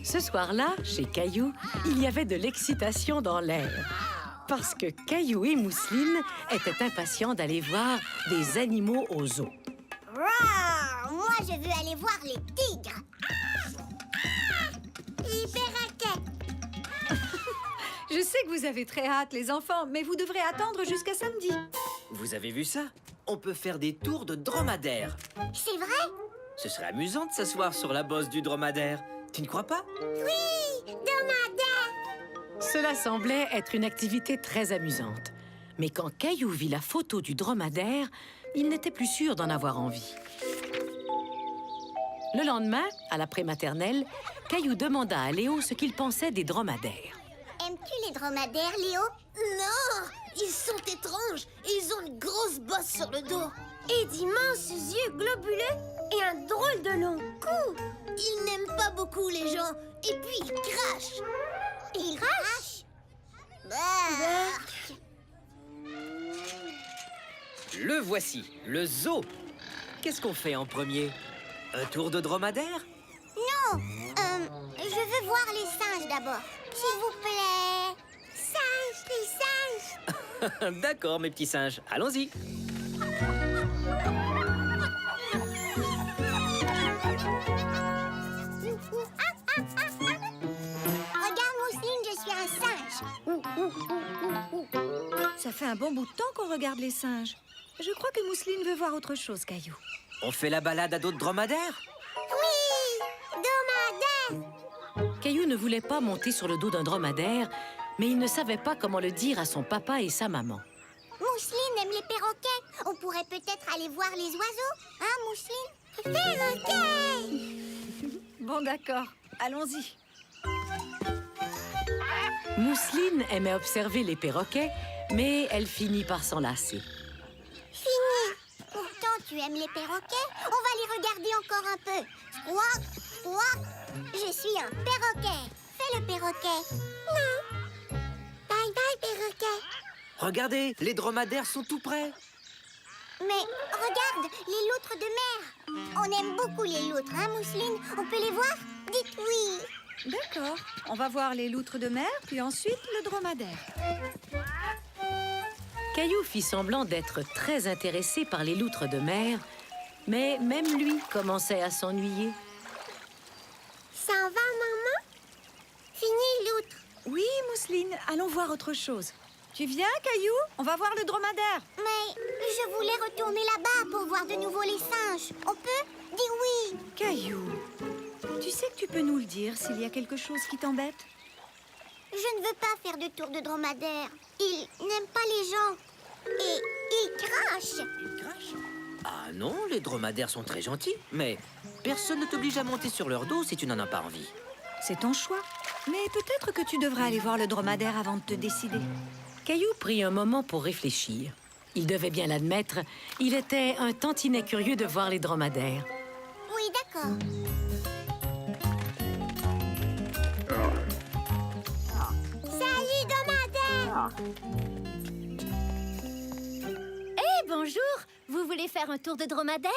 Ce soir-là, chez Caillou, il y avait de l'excitation dans l'air. Parce que Caillou et Mousseline étaient impatients d'aller voir des animaux au zoo. Roar! Moi, je veux aller voir les tigres. Les perroquets. Je sais que vous avez très hâte, les enfants, mais vous devrez attendre jusqu'à samedi. Vous avez vu ça? On peut faire des tours de dromadaire. C'est vrai? Ce serait amusant de s'asseoir sur la bosse du dromadaire. Tu ne crois pas? Oui, dromadaire. Cela semblait être une activité très amusante. Mais quand Caillou vit la photo du dromadaire, il n'était plus sûr d'en avoir envie. Le lendemain, à la prématernelle, Caillou demanda à Léo ce qu'il pensait des dromadaires. Aimes-tu les dromadaires, Léo? Non! Ils sont étranges et ils ont une grosse bosse sur le dos. Et d'immenses yeux globuleux et un drôle de long cou. Ils n'aiment pas beaucoup les gens. Et puis ils crachent. Ils crachent? Le voici, le zoo. Qu'est-ce qu'on fait en premier? Un tour de dromadaire? Non, je veux voir les singes d'abord. S'il vous plaît. Singes, les singes. D'accord, mes petits singes. Allons-y. Regarde, Mousseline, je suis un singe. Ça fait un bon bout de temps qu'on regarde les singes. Je crois que Mousseline veut voir autre chose, Caillou. On fait la balade à d'autres dromadaires? Oui, dromadaire. Caillou ne voulait pas monter sur le dos d'un dromadaire, mais il ne savait pas comment le dire à son papa et sa maman. Mousseline aime les perroquets. On pourrait peut-être aller voir les oiseaux. Hein, Mousseline? Perroquets! Bon, d'accord. Allons-y. Mousseline aimait observer les perroquets, mais elle finit par s'en lasser. Fini. Pourtant, tu aimes les perroquets. On va les regarder encore un peu. Squawk, squawk. Je suis un perroquet. Fais le perroquet. Non. Bye bye, perroquet. Regardez, les dromadaires sont tout près. Mais regarde, les loutres de mer. On aime beaucoup les loutres, hein, Mousseline? On peut les voir? Dites oui. D'accord. On va voir les loutres de mer, puis ensuite le dromadaire. Caillou fit semblant d'être très intéressé par les loutres de mer, mais même lui commençait à s'ennuyer. Ça en va, maman? Fini, loutre. Oui, Mousseline, allons voir autre chose. Tu viens, Caillou? On va voir le dromadaire. Mais je voulais retourner là-bas pour voir de nouveau les singes. On peut? Dis oui. Caillou, tu sais que tu peux nous le dire s'il y a quelque chose qui t'embête? Je ne veux pas faire de tour de dromadaire. Ils n'aiment pas les gens. Et ils crachent. Ils crachent? Ah non, les dromadaires sont très gentils. Mais personne ne t'oblige à monter sur leur dos si tu n'en as pas envie. C'est ton choix. Mais peut-être que tu devrais aller voir le dromadaire avant de te décider. Caillou prit un moment pour réfléchir. Il devait bien l'admettre, il était un tantinet curieux de voir les dromadaires. Oui, d'accord. Salut, dromadaire! Hé, bonjour! Vous voulez faire un tour de dromadaire?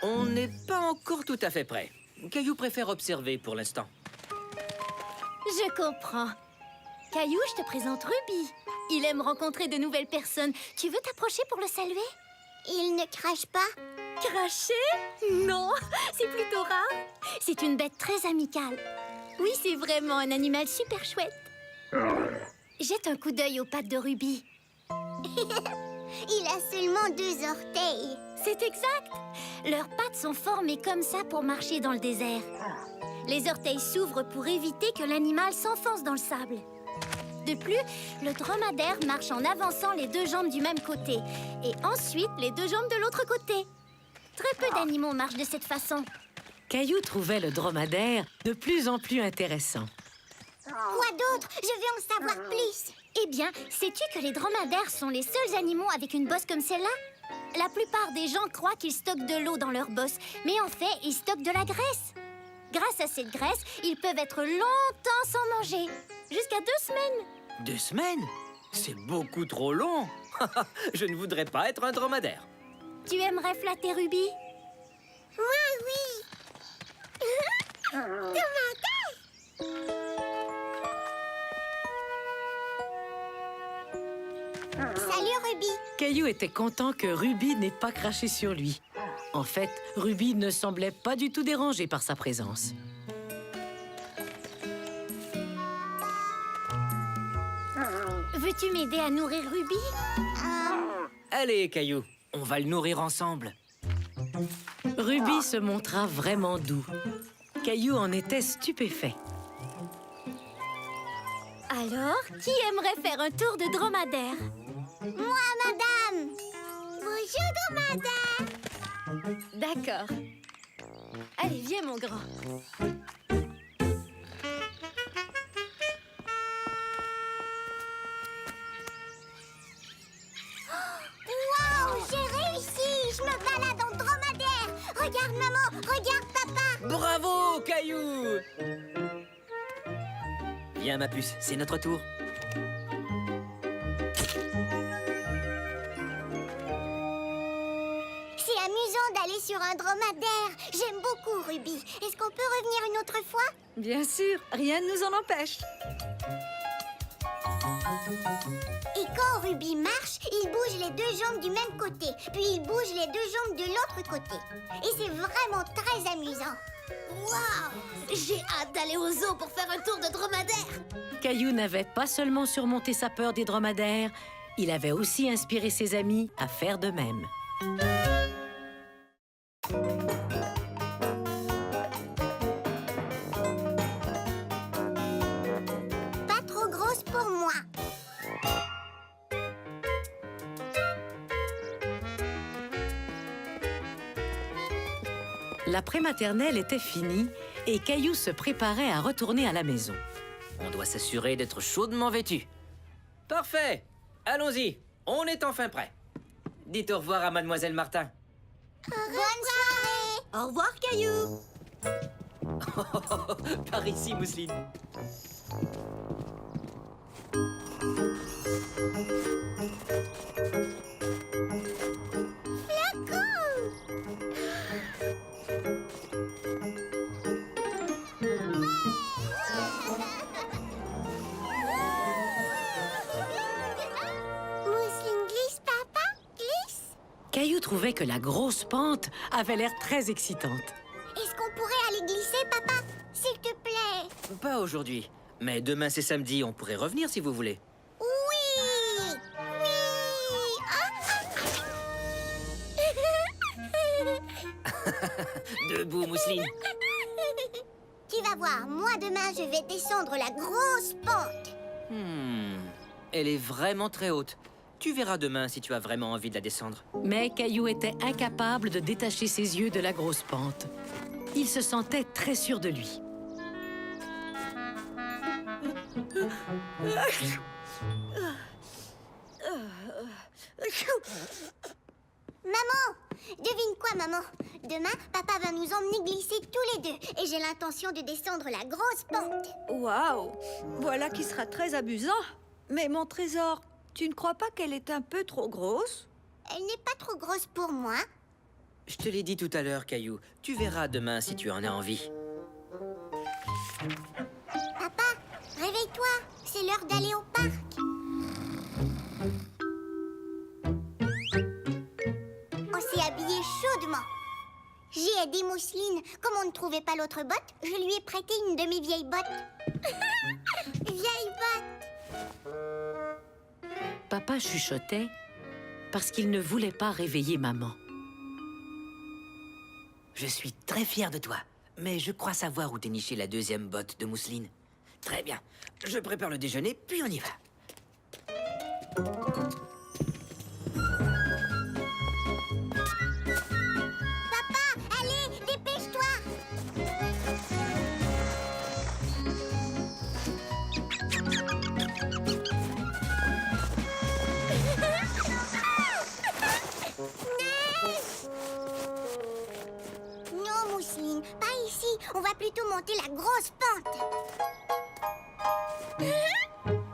On n'est pas encore tout à fait prêt. Caillou préfère observer pour l'instant. Je comprends. Caillou, je te présente Ruby. Il aime rencontrer de nouvelles personnes. Tu veux t'approcher pour le saluer? Ils ne crachent pas? Cracher? Non, c'est plutôt rare. C'est une bête très amicale. Oui, c'est vraiment un animal super chouette. Jette un coup d'œil aux pattes de Ruby. Il a seulement 2 orteils. C'est exact. Leurs pattes sont formées comme ça pour marcher dans le désert. Les orteils s'ouvrent pour éviter que l'animal s'enfonce dans le sable. De plus, le dromadaire marche en avançant les 2 jambes du même côté et ensuite les 2 jambes de l'autre côté. Très peu d'animaux marchent de cette façon. Caillou trouvait le dromadaire de plus en plus intéressant. Quoi d'autre? Je veux en savoir plus. Eh bien, sais-tu que les dromadaires sont les seuls animaux avec une bosse comme celle-là? La plupart des gens croient qu'ils stockent de l'eau dans leur bosse, mais en fait, ils stockent de la graisse. Grâce à cette graisse, ils peuvent être longtemps sans manger, jusqu'à 2 semaines. 2 semaines? C'est beaucoup trop long. Je ne voudrais pas être un dromadaire. Tu aimerais flatter Ruby? Moi, oui. Caillou était content que Ruby n'ait pas craché sur lui. En fait, Ruby ne semblait pas du tout dérangée par sa présence. Veux-tu m'aider à nourrir Ruby? Allez, Caillou, on va le nourrir ensemble. Ruby se montra vraiment doux. Caillou en était stupéfait. Alors, qui aimerait faire un tour de dromadaire? Moi, madame. Bonjour, dromadaire. D'accord. Allez, viens, mon grand. Waouh, j'ai réussi. Je me balade en dromadaire. Regarde, maman. Regarde, papa. Bravo, Caillou! Viens, ma puce, c'est notre tour. C'est amusant d'aller sur un dromadaire. J'aime beaucoup, Ruby. Est-ce qu'on peut revenir une autre fois? Bien sûr, rien ne nous en empêche. Et quand Ruby marche, il bouge les deux jambes du même côté. Puis il bouge les deux jambes de l'autre côté. Et c'est vraiment très amusant. Waouh! J'ai hâte d'aller au zoo pour faire un tour de dromadaire. Caillou n'avait pas seulement surmonté sa peur des dromadaires, il avait aussi inspiré ses amis à faire de même. Pas trop grosse pour moi. La prématernelle était finie et Caillou se préparait à retourner à la maison. On doit s'assurer d'être chaudement vêtu. Parfait! Allons-y, on est enfin prêt. Dites au revoir à Mademoiselle Martin. Bonne soirée. Au revoir, Caillou. Par ici, Mousseline. Mousseline glisse, papa. Glisse. Caillou trouvait que la grosse pente avait l'air très excitante. Est-ce qu'on pourrait aller glisser, papa? S'il te plaît. Pas aujourd'hui, mais demain c'est samedi, on pourrait revenir si vous voulez. Oui. Oui. Debout, Mousseline. Tu vas voir, moi demain je vais descendre la grosse pente. Elle est vraiment très haute. Tu verras demain si tu as vraiment envie de la descendre. Mais Caillou était incapable de détacher ses yeux de la grosse pente. Il se sentait très sûr de lui. Maman, devine quoi, maman? Demain, papa va nous emmener glisser tous les deux. Et j'ai l'intention de descendre la grosse pente. Waouh! Voilà qui sera très amusant. Mais mon trésor, tu ne crois pas qu'elle est un peu trop grosse? Elle n'est pas trop grosse pour moi. Je te l'ai dit tout à l'heure, Caillou. Tu verras demain si tu en as envie. Papa, réveille-toi. C'est l'heure d'aller au parc. On s'est habillé chaudement. J'ai aidé Mousseline. Comme on ne trouvait pas l'autre botte, je lui ai prêté une de mes vieilles bottes. Vieille botte. Papa chuchotait parce qu'il ne voulait pas réveiller maman. Je suis très fier de toi, mais je crois savoir où dénicher la deuxième botte de Mousseline. Très bien. Je prépare le déjeuner, puis on y va. Papa, allez, dépêche-toi. Non, Mousseline, pas ici. On va plutôt monter la grosse pente.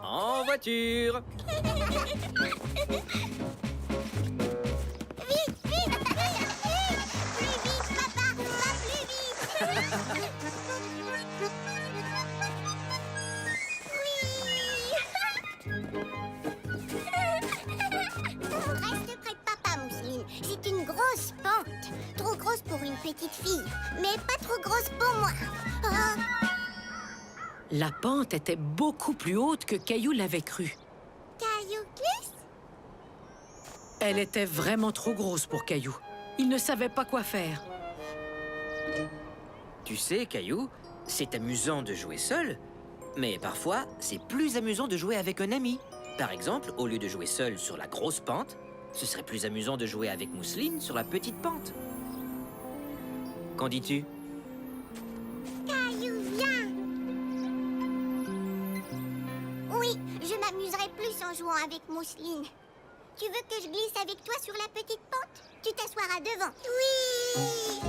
En voiture! Vite, vite, vite, vite. Plus vite, papa, va plus vite. Oui. On reste grosse pour une petite fille, mais pas trop grosse pour moi. Oh. La pente était beaucoup plus haute que Caillou l'avait cru. Caillou glisse? Elle était vraiment trop grosse pour Caillou. Il ne savait pas quoi faire. Tu sais, Caillou, c'est amusant de jouer seul, mais parfois, c'est plus amusant de jouer avec un ami. Par exemple, au lieu de jouer seul sur la grosse pente, ce serait plus amusant de jouer avec Mousseline sur la petite pente. Qu'en dis-tu? Caillou, viens! Oui, je m'amuserai plus en jouant avec Mousseline. Tu veux que je glisse avec toi sur la petite pente? Tu t'assoiras devant. Oui!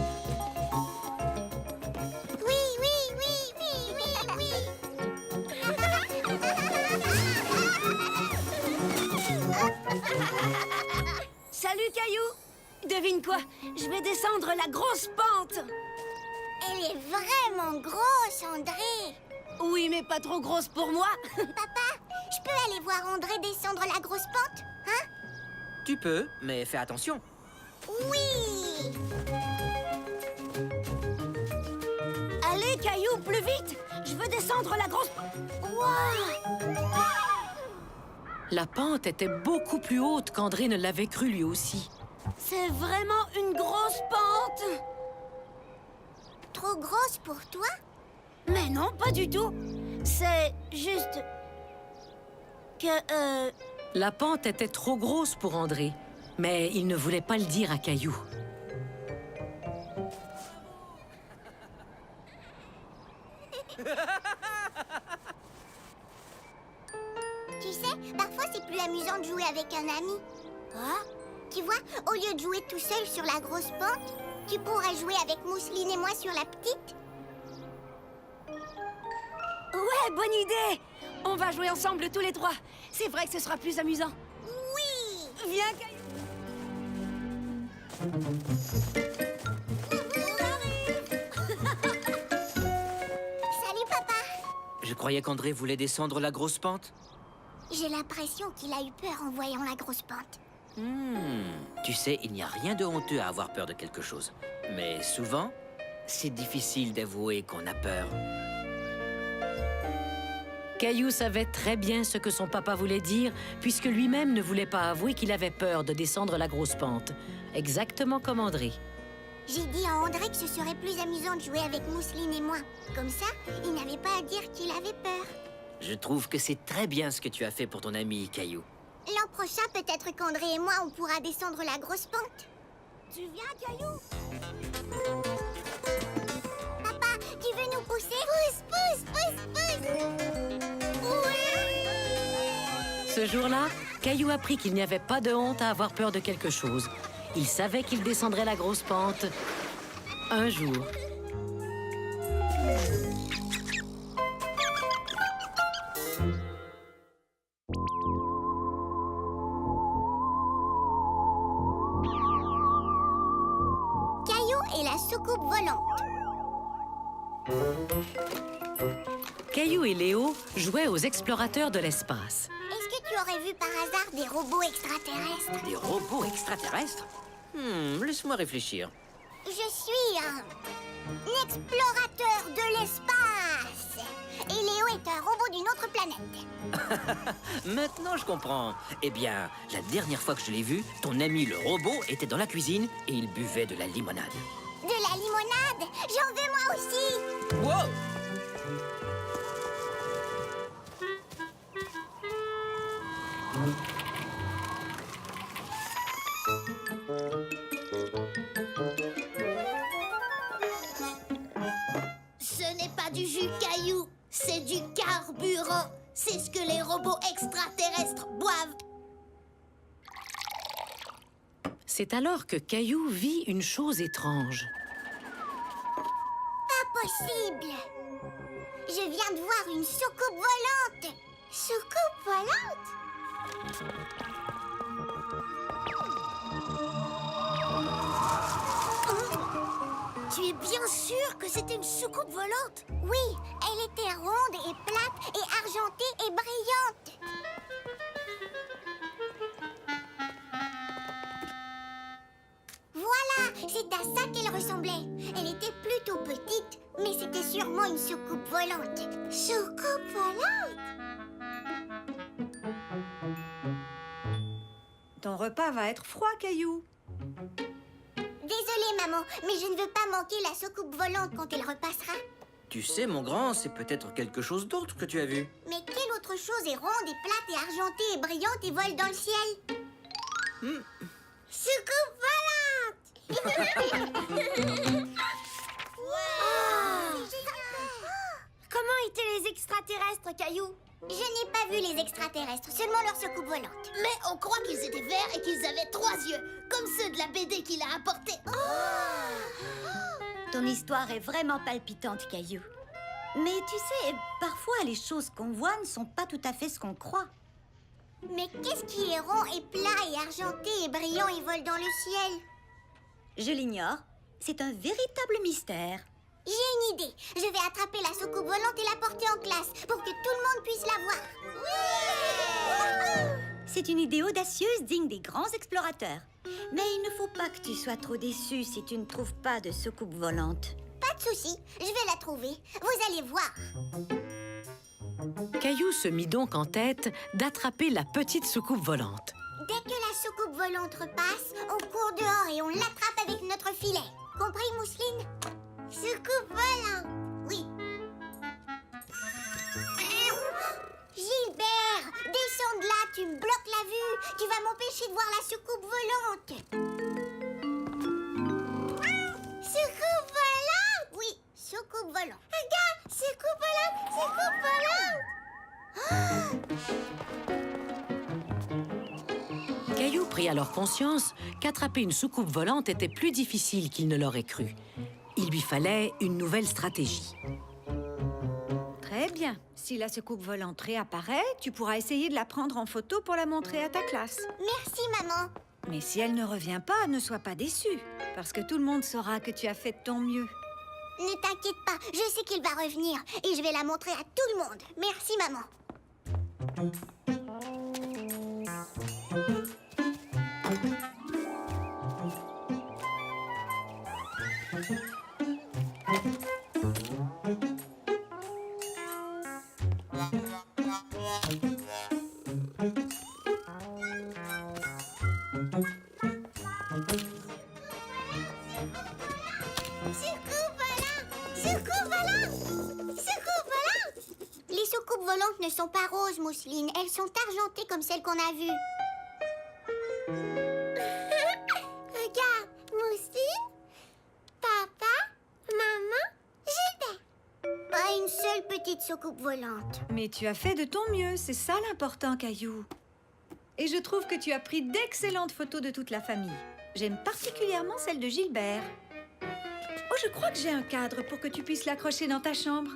Oui, oui, oui, oui, oui, oui! Salut, Caillou! Devine quoi? Je vais descendre la grosse pente! Elle est vraiment grosse, André! Oui, mais pas trop grosse pour moi! Papa, je peux aller voir André descendre la grosse pente? Hein? Tu peux, mais fais attention. Oui! Allez, Caillou, plus vite! Je veux descendre la grosse pente! Waouh! La pente était beaucoup plus haute qu'André ne l'avait cru lui aussi. C'est vraiment une grosse pente! Trop grosse pour toi? Mais non, pas du tout! C'est juste... que, La pente était trop grosse pour André, mais il ne voulait pas le dire à Caillou. Tu sais, parfois c'est plus amusant de jouer avec un ami. Ah, tu vois, au lieu de jouer tout seul sur la grosse pente, tu pourrais jouer avec Mousseline et moi sur la petite. Ouais, bonne idée! On va jouer ensemble tous les trois. C'est vrai que ce sera plus amusant. Oui! Viens, Caillou! Salut, papa! Je croyais qu'André voulait descendre la grosse pente. J'ai l'impression qu'il a eu peur en voyant la grosse pente. Tu sais, il n'y a rien de honteux à avoir peur de quelque chose. Mais souvent, c'est difficile d'avouer qu'on a peur. Caillou savait très bien ce que son papa voulait dire, puisque lui-même ne voulait pas avouer qu'il avait peur de descendre la grosse pente. Exactement comme André. J'ai dit à André que ce serait plus amusant de jouer avec Mousseline et moi. Comme ça, il n'avait pas à dire qu'il avait peur. Je trouve que c'est très bien ce que tu as fait pour ton ami, Caillou. L'an prochain, peut-être qu'André et moi, on pourra descendre la grosse pente. Tu viens, Caillou? Papa, tu veux nous pousser? Pousse, pousse, pousse, pousse! Oui! Ce jour-là, Caillou apprit qu'il n'y avait pas de honte à avoir peur de quelque chose. Il savait qu'il descendrait la grosse pente un jour. Caillou et la soucoupe volante. Caillou et Léo jouaient aux explorateurs de l'espace. Est-ce que tu aurais vu par hasard des robots extraterrestres? Des robots extraterrestres? Laisse-moi réfléchir. Je suis un explorateur de l'espace. Et Léo est un robot d'une autre planète. Maintenant, je comprends. Eh bien, la dernière fois que je l'ai vu, ton ami le robot était dans la cuisine et il buvait de la limonade. De la limonade? J'en veux moi aussi. Wow! Ce n'est pas du jus Caillou, c'est du carburant. C'est ce que les robots extraterrestres boivent. C'est alors que Caillou vit une chose étrange. Pas possible. Je viens de voir une soucoupe volante. Soucoupe volante? Tu es bien sûr que c'était une soucoupe volante? Oui, elle était ronde et plate et argentée et brillante. Voilà, c'est à ça qu'elle ressemblait. Elle était plutôt petite, mais c'était sûrement une soucoupe volante. Soucoupe volante? Ton repas va être froid, Caillou. Désolée, maman, mais je ne veux pas manquer la soucoupe volante quand elle repassera. Tu sais, mon grand, c'est peut-être quelque chose d'autre que tu as vu. Mais quelle autre chose est ronde et plate et argentée et brillante et vole dans le ciel? Soucoupe volante! Comment étaient les extraterrestres, Caillou? Je n'ai pas vu les extraterrestres, seulement leur soucoupe volante. Mais on croit qu'ils étaient verts et qu'ils avaient 3 yeux, comme ceux de la BD qu'il a apporté. Ton histoire est vraiment palpitante, Caillou. Mais tu sais, parfois les choses qu'on voit ne sont pas tout à fait ce qu'on croit. Mais qu'est-ce qui est rond et plat et argenté et brillant et vole dans le ciel? Je l'ignore. C'est un véritable mystère. J'ai une idée. Je vais attraper la soucoupe volante et la porter en classe pour que tout le monde puisse la voir. C'est une idée audacieuse digne des grands explorateurs. Mais il ne faut pas que tu sois trop déçu si tu ne trouves pas de soucoupe volante. Pas de souci, je vais la trouver. Vous allez voir. Caillou se mit donc en tête d'attraper la petite soucoupe volante. Dès que la soucoupe volante repasse, on court dehors et on l'attrape avec notre filet. Compris, Mousseline? Soucoupe volante. Oui. Gilbert, descends de là, tu me bloques la vue. Tu vas m'empêcher de voir la soucoupe volante. Soucoupe volante? Oui, soucoupe volante. Regarde, soucoupe volante, soucoupe volante. Caillou prit alors conscience qu'attraper une soucoupe volante était plus difficile qu'il ne l'aurait cru. Il lui fallait une nouvelle stratégie. Très bien. Si la soucoupe volante réapparaît, tu pourras essayer de la prendre en photo pour la montrer à ta classe. Merci, maman. Mais si elle ne revient pas, ne sois pas déçu, parce que tout le monde saura que tu as fait de ton mieux. Ne t'inquiète pas, je sais qu'il va revenir et je vais la montrer à tout le monde. Merci, maman. Soucoupe volante! Soucoupe volante! Soucoupe volante! Les soucoupes volantes ne sont pas roses, Mousseline. Elles sont argentées comme celles qu'on a vues. Regarde, Mousseline, papa, maman, Gilbert. Pas une seule petite soucoupe volante. Mais tu as fait de ton mieux, c'est ça l'important, Caillou. Et je trouve que tu as pris d'excellentes photos de toute la famille. J'aime particulièrement celle de Gilbert. Oh, je crois que j'ai un cadre pour que tu puisses l'accrocher dans ta chambre.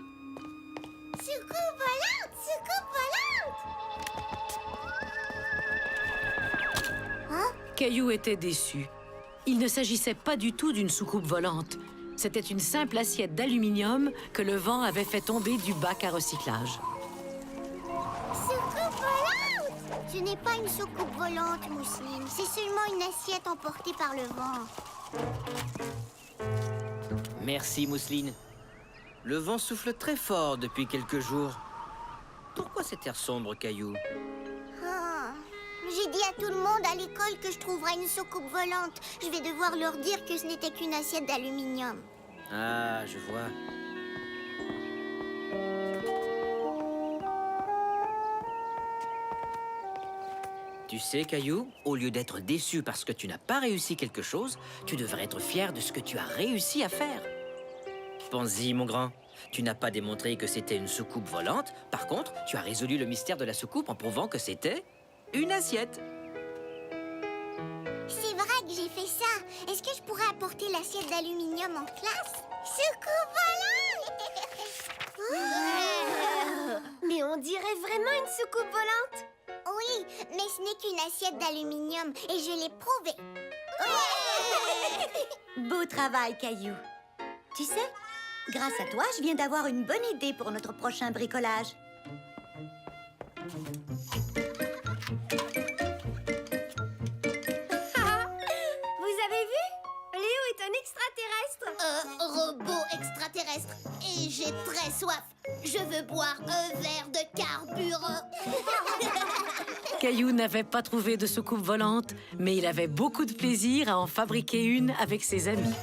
Soucoupe volante! Soucoupe volante! Caillou était déçu. Il ne s'agissait pas du tout d'une soucoupe volante. C'était une simple assiette d'aluminium que le vent avait fait tomber du bac à recyclage. Soucoupe volante! Ce n'est pas une soucoupe volante, Mousseline. C'est seulement une assiette emportée par le vent. Merci, Mousseline. Le vent souffle très fort depuis quelques jours. Pourquoi cet air sombre, Caillou? Ah, j'ai dit à tout le monde à l'école que je trouverais une soucoupe volante. Je vais devoir leur dire que ce n'était qu'une assiette d'aluminium. Ah, je vois. Tu sais, Caillou, au lieu d'être déçu parce que tu n'as pas réussi quelque chose, tu devrais être fier de ce que tu as réussi à faire. Pense-y, mon grand. Tu n'as pas démontré que c'était une soucoupe volante. Par contre, tu as résolu le mystère de la soucoupe en prouvant que c'était une assiette. C'est vrai que j'ai fait ça. Est-ce que je pourrais apporter l'assiette d'aluminium en classe? Soucoupe volante! Mais on dirait vraiment une soucoupe volante. Oui, mais ce n'est qu'une assiette d'aluminium et je l'ai prouvé. Beau travail, Caillou. Tu sais, grâce à toi, je viens d'avoir une bonne idée pour notre prochain bricolage. Vous avez vu? Léo extraterrestre. Et j'ai très soif. Je veux boire un verre de carburant. Caillou n'avait pas trouvé de soucoupe volante, mais il avait beaucoup de plaisir à en fabriquer une avec ses amis.